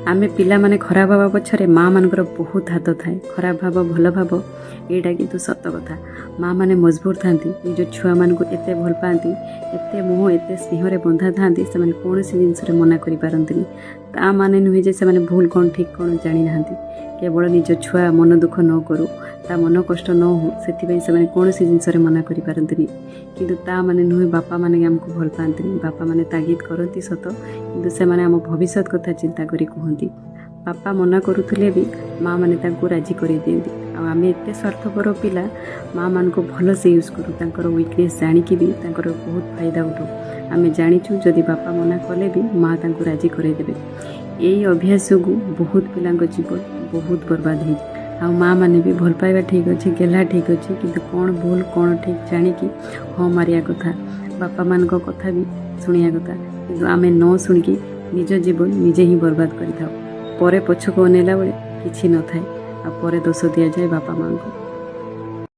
आमे पिला माने खराब भाव पछरे माँ मानकर बहुत हाथ थाए। खराब भाव भल भाव एटा किंतु सत कथा। माँ माने मजबूर थांती निज छुआ मान को एते भल पाती, एते मोह एते स्नेह बंधा थांती, से कौन सी जिनस मना करि पारंतिनी। ता माने नुहे जे से भूल कौन ठीक कौन जानी नांती। केवल निज छुआ मन दुख न करू, ता मन कष्ट न हो से कौन सी जिनस मना करि पारंतिनी। किंतु ता माने नुहे बापा माने हमको भल पाती। बापा माने तागिद करती सत, किंतु से माने आम भविष्य कथा चिंता करी कहती। बापा मना करुले भी माँ माने तांको राजी कर दियंती। आम एत स्वार्थपर पिला माँ मान को भल से यूज करूँ, तांकर वीकनेस जानिकी भी तांकर बहुत फायदा उठू। आम जाचु जदि बापा मना कले भी माँ तांको राजी करदेवे। यही अभ्यास जो बहुत पिला जीवन बहुत बर्बाद हो। आ माँ मैंने भी भल पाइबा ठीक अच्छे, गेला ठीक अच्छे, किंतु कौन भूल कौन ठीक जानिकी हाँ मारिया कथा, बापा मान कथा भी शुणिया कथा। किंतु आम न शुणिकी निज जीवन निजे ही बर्बाद कर परे पछक अनेला बेले किसी न थाए। आ परे दोष दि जाए बापा माँ को।